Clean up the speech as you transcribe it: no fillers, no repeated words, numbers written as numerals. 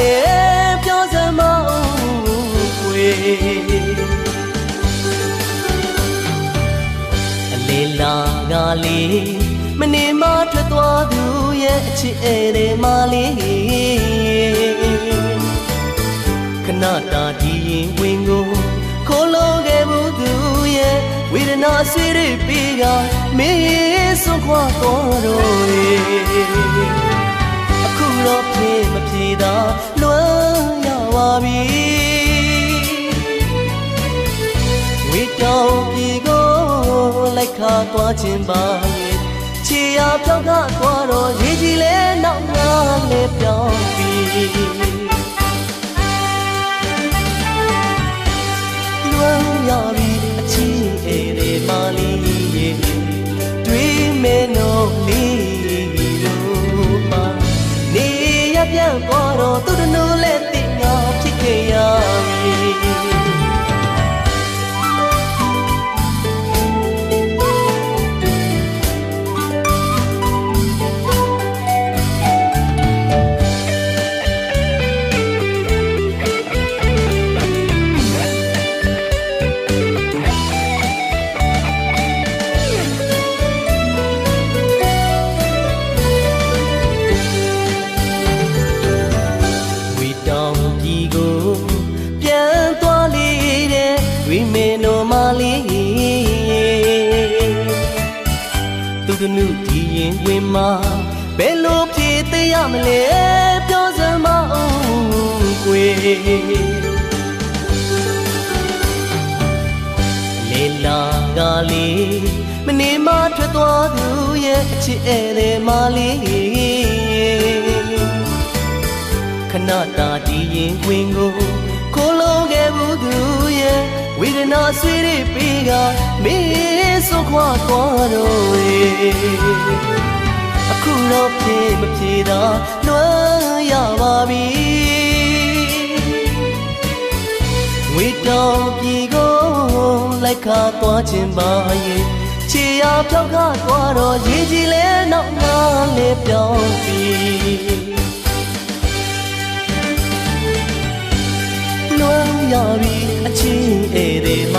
လဲပြောစမ်းမကွယ်အလေးလာကလေးမနေမထွက်သွားသူရဲ့အချစ်ဧည့်သည်မလေးခဏတာဒီရင်ဝင်ကိုခိုးလို့ခဲ့ဘူးသူရဲ့ဝေဒနာဆွေးရပြီးကမင်းဆုံးခွာတော်တော့အခုတော့ပြေမပြေသာလွမ်းရပါပြီဝေတောင်ပြေကိုလိုက်ခါသွားခြင်းပါချီရပြောင်းခါသွားတော့ရေကြီးလဲနောက်ငါလဲပြောင်းပြီရပြီအချီအေးလေးမလေးတွေးမဲနော်လေးတို့မနေရပြန်သွားတော့သူတို့နိုးလဲတင်ငါဖြစ်ခဲ့ရပြီသူနုဒီရင်ဝင်မှာဘယ်လိုဖြေသေးရမလဲပြောစမ်းမကွယ်လေလာကလေးမနေမထွက်သွားသူရဲ့အချစ်ဧည့်သည်မလေးခဏတာဒီရင်ဝင်ကိုခိုးလုံးခဲ့ဘူးသူရဲ့ဝေဒနာဆွေးရပြီးကမင်းဆုံးခွာသွားတော့အခုတော့ပြေမပြေသာလွမ်းရပါပြီဝေတောင်ပြေကိုလိုက်ခါသွားခြင်းပါရဲ့ချီရဖြောက်ခါသွားတော့ရေကြီးလဲနောက်ငါလဲပြောင်းပြီလွမ်းရပြီအချင်းဧည့်သည်မ